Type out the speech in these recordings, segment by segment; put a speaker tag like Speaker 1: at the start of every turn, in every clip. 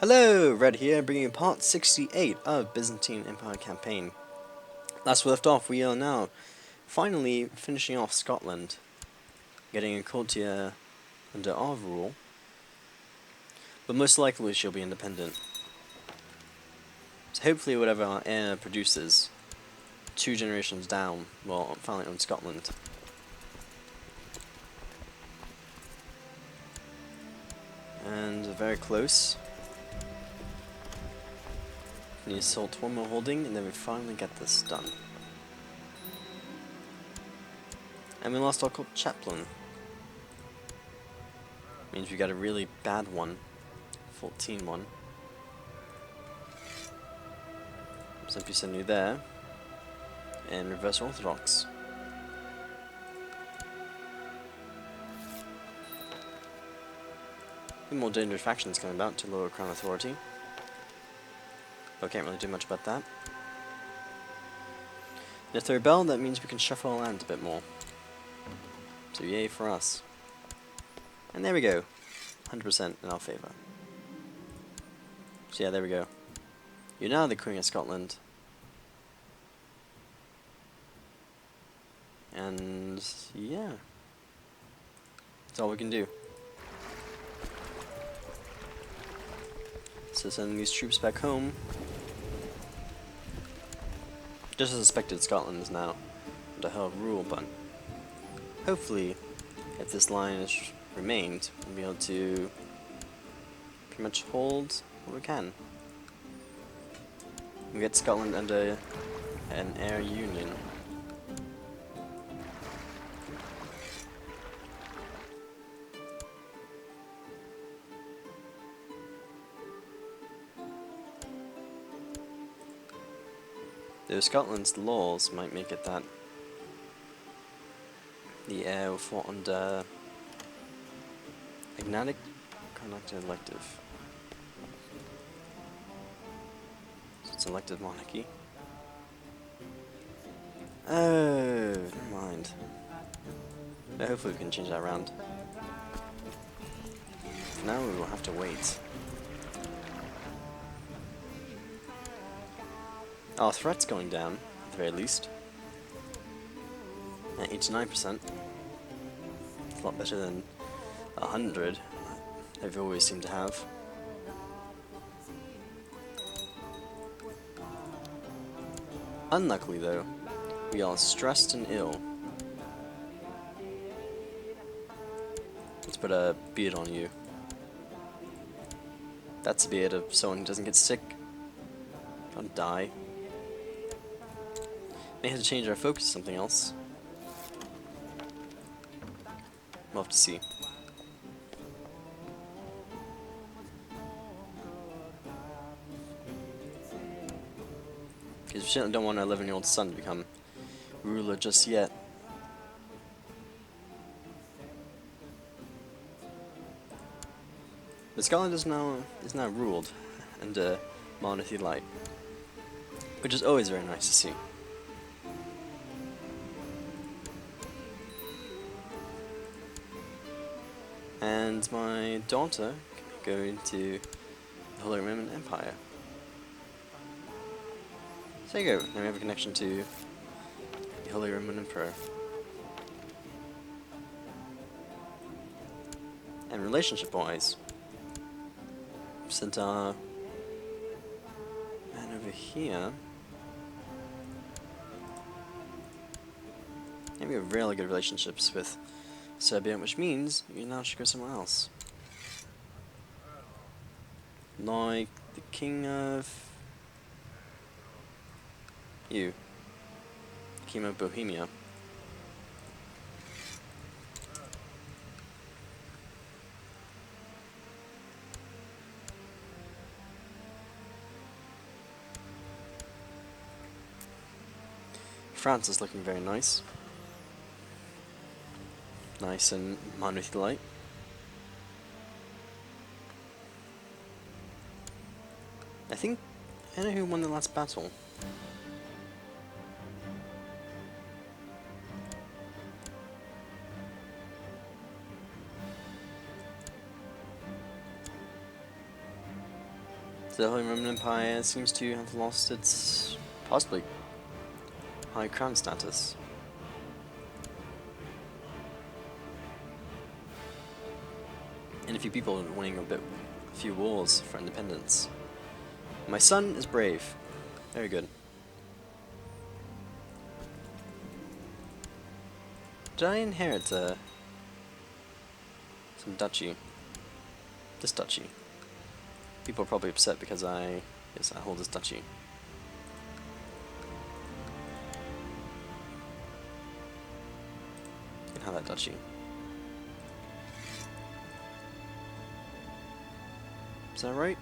Speaker 1: Hello, Red here, bringing you part 68 of Byzantine Empire campaign. Last we left off, we are now finally finishing off Scotland, getting a courtier under our rule, but most likely she'll be independent. So hopefully whatever our heir produces, 2 generations down, will finally own Scotland. And very close. Need to salt one more holding, and then we finally get this done. And we lost our chaplain. Means we got a really bad one. 14 one. Simply send you there. And reverse orthodox. More dangerous factions coming about to lower crown authority. But can't really do much about that. And if they rebel, that means we can shuffle our land a bit more. So yay for us. And there we go. 100% in our favour. So yeah, there we go. You're now the Queen of Scotland. And yeah. That's all we can do. So sending these troops back home. Just as expected, Scotland is now under her rule, but hopefully, if this line has remained, we'll be able to pretty much hold what we can. We get Scotland under an air union. Though Scotland's laws might make it that the heir will fall under agnatic conducted elective. So it's elective monarchy. Oh, never mind. But hopefully we can change that around. For now we will have to wait. Our threat's going down, at the very least. At 89%. It's a lot better than 100 they've always seemed to have. Unluckily though, we are stressed and ill. Let's put a beard on you. That's a beard of someone who doesn't get sick. Can't die. May have to change our focus to something else. We'll have to see. Because we certainly don't want our 11-year-old son to become ruler just yet. But Scotland is now ruled under monarchy light, which is always very nice to see. And my daughter can go into the Holy Roman Empire. So there you go, now we have a connection to the Holy Roman Emperor. And relationship-wise, sent our man over here. And we have really good relationships with Serbia, which means you now should go somewhere else. Like the King of King of Bohemia. France is looking very nice. Nice and monarchy light. I know who won the last battle. The Holy Roman Empire seems to have lost its, possibly, high crown status. And a few people winning a few wars for independence. My son is brave. Very good. Did I inherit some duchy? This duchy. People are probably upset because I hold this duchy. You can have that duchy. Is that right?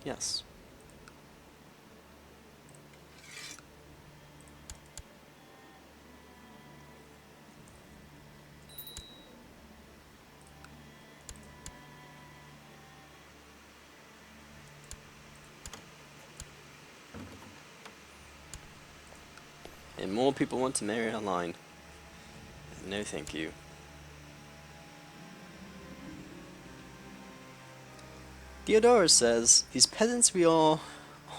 Speaker 1: Yes. And more people want to marry our line. No thank you. Theodorus says, these peasants we all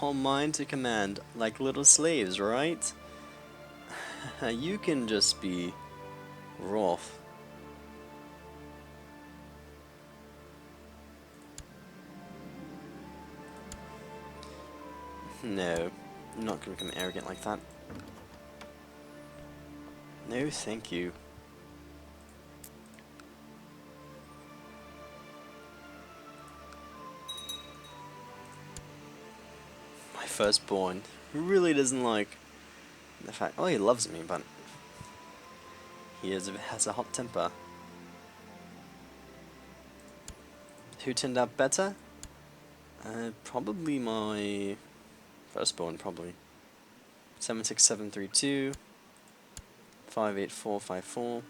Speaker 1: mine to command, like little slaves, right? You can just be wroth. No, I'm not going to become arrogant like that. No, thank you. My firstborn, who really doesn't like the fact. Oh, he loves me, but he has a hot temper. Who turned out better? Probably my firstborn, probably. 76732. 58454.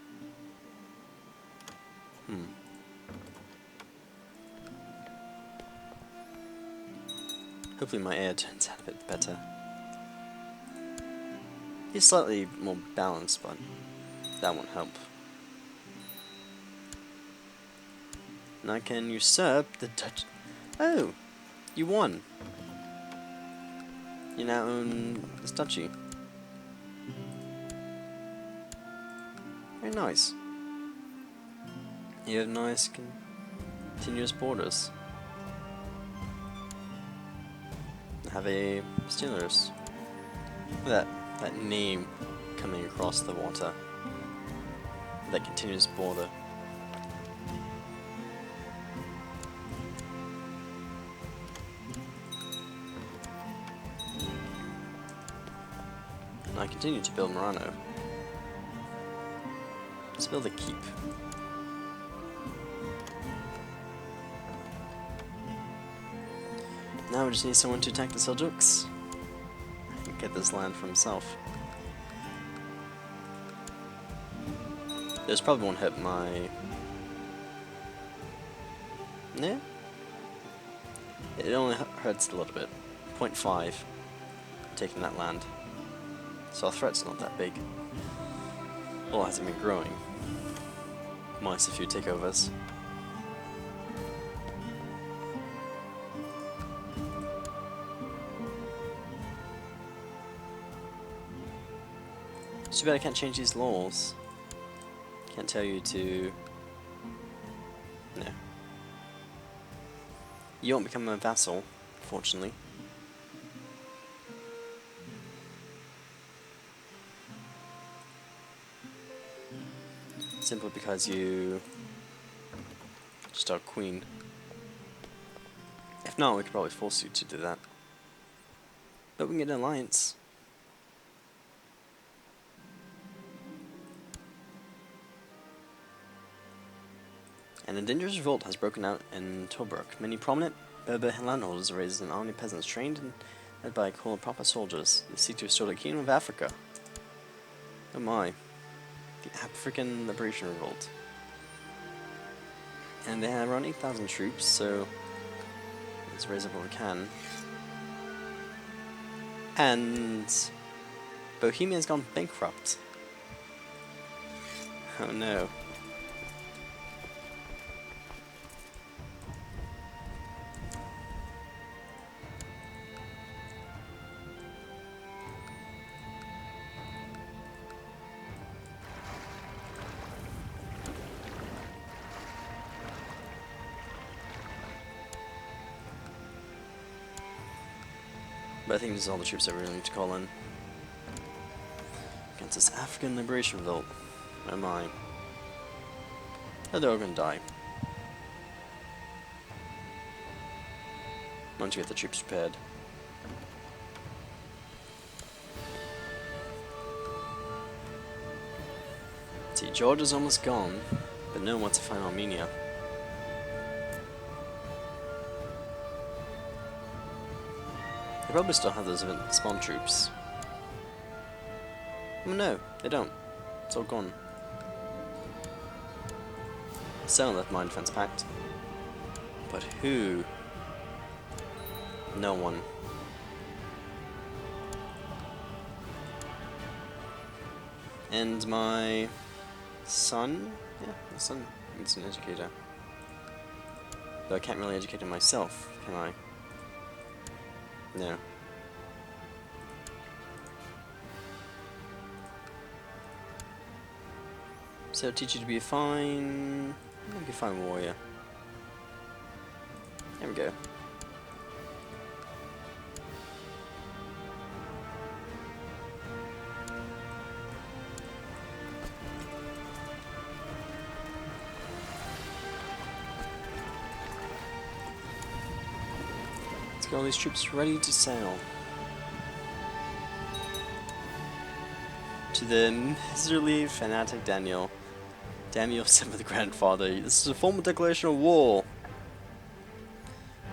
Speaker 1: Hopefully my heir turns out a bit better. He's slightly more balanced, but that won't help. And I can usurp the Dutch. Oh! You won! You now own this duchy. Very nice. You have nice continuous borders. Have a Steelers. That name coming across the water. That continuous border. And I continue to build Murano. Let's build a keep. Now we just need someone to attack the Seljuks and get this land for himself. This probably won't hurt my... No? It only hurts a little bit. 0.5 taking that land. So our threat's not that big. Well, it hasn't been growing. Minus a few takeovers. It's too bad I can't change these laws. Can't tell you to... No. You won't become a vassal, fortunately. Simply because you just are queen. If not, we could probably force you to do that. But we can get an alliance. And a dangerous revolt has broken out in Tobruk. Many prominent Berber landholders are raised an army of peasants trained and led by a corps of proper soldiers. They seek to restore the Kingdom of Africa. Oh my. The African Liberation Revolt. And they have around 8,000 troops, so let's raise up what we can. And Bohemia's gone bankrupt. Oh no. But I think this is all the troops that we really need to call in. Against this African Liberation Revolt. Oh my. Oh, they're all gonna die. Once you get the troops prepared. See, Georgia's almost gone, but no one wants to find Armenia. They probably still have those spawn troops. Oh, no, they don't. It's all gone. Still left my defense pact. But who? No one. And my son? Yeah, my son needs an educator. Though I can't really educate him myself, can I? No. So teach you to be a fine warrior. There we go. Let's get all these troops ready to sail. To the miserly fanatic Daniel. Daniel said with the grandfather, this is a formal declaration of war.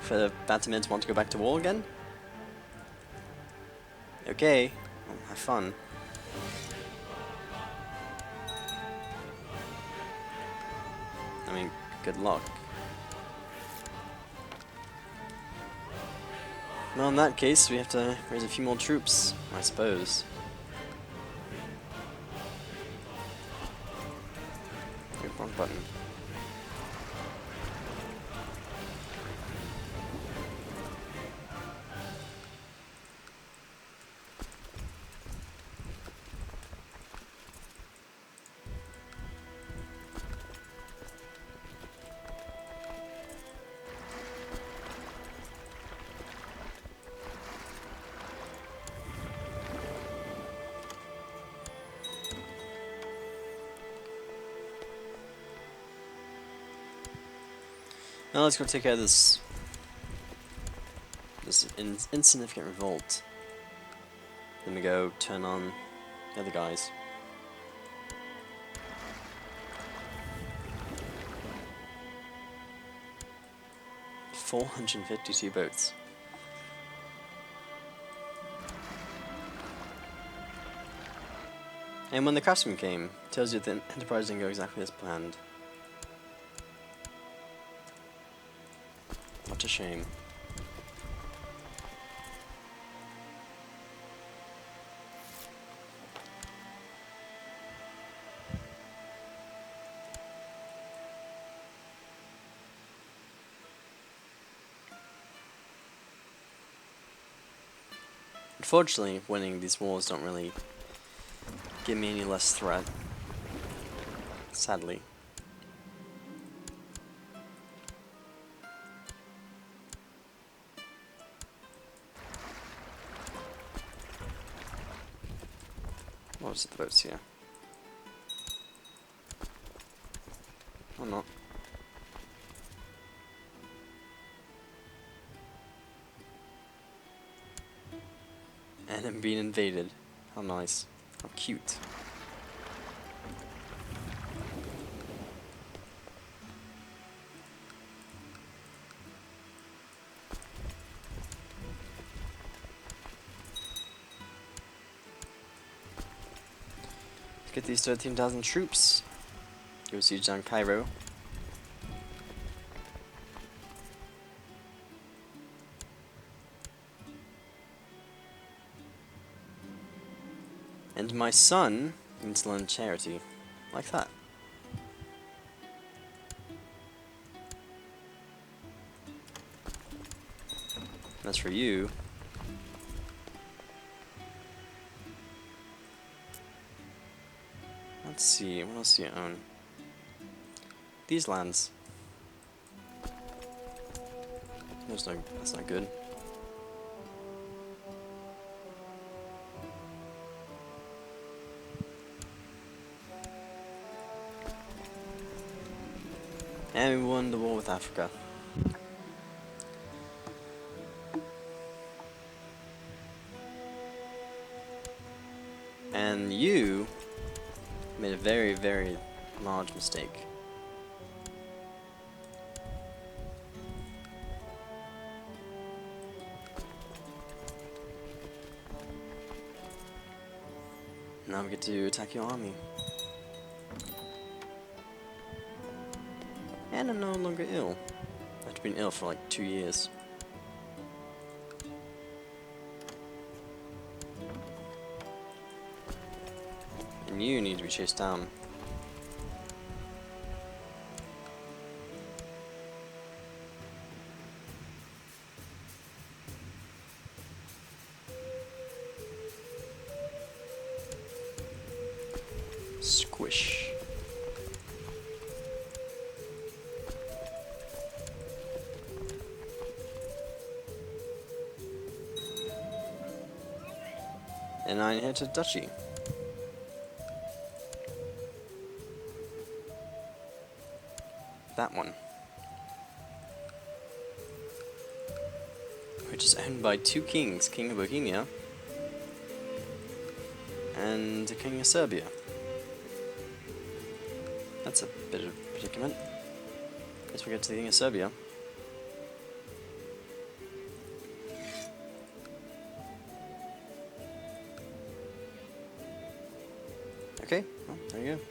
Speaker 1: For the Batamids want to go back to war again? Okay, well, have fun. I mean, good luck. Well, in that case, we have to raise a few more troops, I suppose. Wrong button. Now let's go take care of this insignificant revolt. Then we go turn on the other guys. $452 boats. And when the craftsman came, tells you that the enterprise didn't go exactly as planned. What a shame. Unfortunately, winning these wars don't really give me any less threat. Sadly. What was it, the boats here? Or not. And I'm being invaded. How nice. How cute. Let's get these 13,000 troops. Go siege down Cairo. And my son needs to learn charity. Like that. That's for you. Let's see, what else do you own? These lands. That's not good. And we won the war with Africa. And you made a very, very large mistake. Now we get to attack your army. And I'm no longer ill. I've been ill for like 2 years. And you need to be chased down. Squish. And I inherited duchy. That one. Which is owned by 2 kings, King of Bohemia and the King of Serbia. That's a bit of a predicament. Guess we get to the King of Serbia. Okay, well, there you go.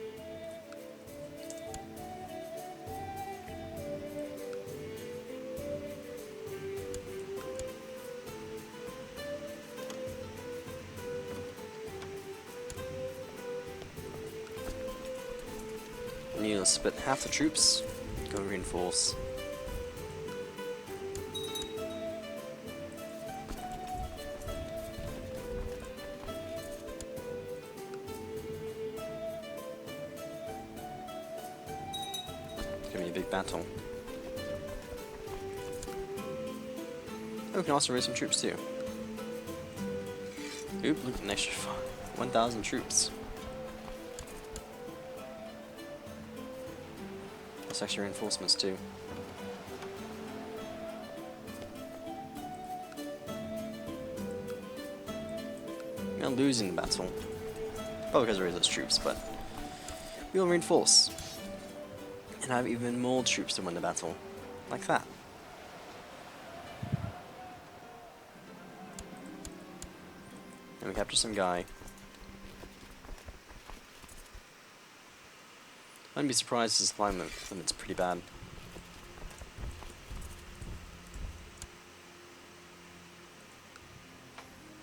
Speaker 1: And you'll split half the troops, go reinforce. It's gonna be a big battle. Oh, we can also raise some troops too. Oop, look, an extra 1,000 troops. That's actually reinforcements too. We're losing the battle. Probably because we raise those troops, but we'll reinforce. And have even more troops to win the battle. Like that. And we capture some guy. I wouldn't be surprised if his supply limit's pretty bad.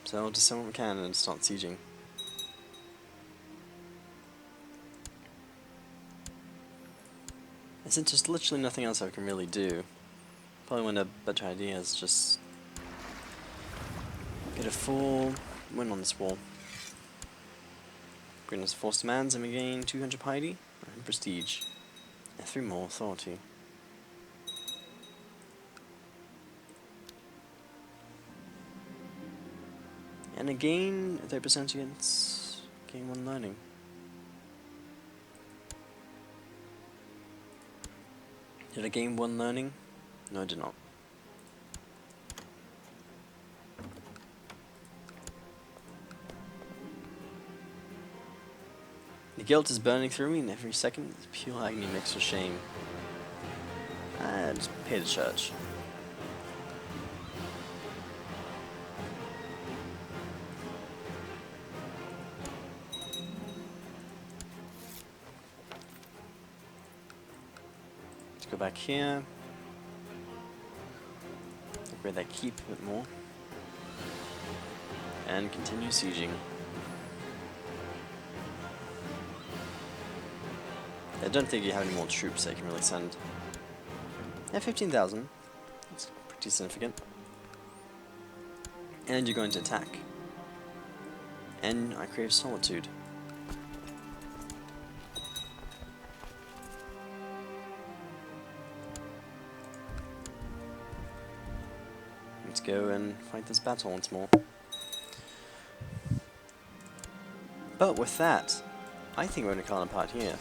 Speaker 1: So I'll just send what we can and start sieging. And since there's literally nothing else I can really do, probably one of the better ideas is just get a full win on this wall. Bring us force demands and we gain 200 piety and prestige, and 3 more authority. And again, 30% against gain 1 learning. Did I gain 1 learning? No, I did not. The guilt is burning through me, and every second is pure agony mixed with shame. Just pay the church. Let's go back here. Upgrade that keep a bit more. And continue sieging. I don't think you have any more troops that you can really send. Yeah, 15,000. That's pretty significant. And you're going to attack. And I crave solitude. Let's go and fight this battle once more. But with that, I think we're going to call it apart here.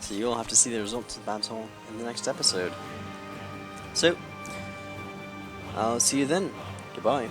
Speaker 1: So you'll have to see the results of the battle in the next episode. So, I'll see you then. Goodbye.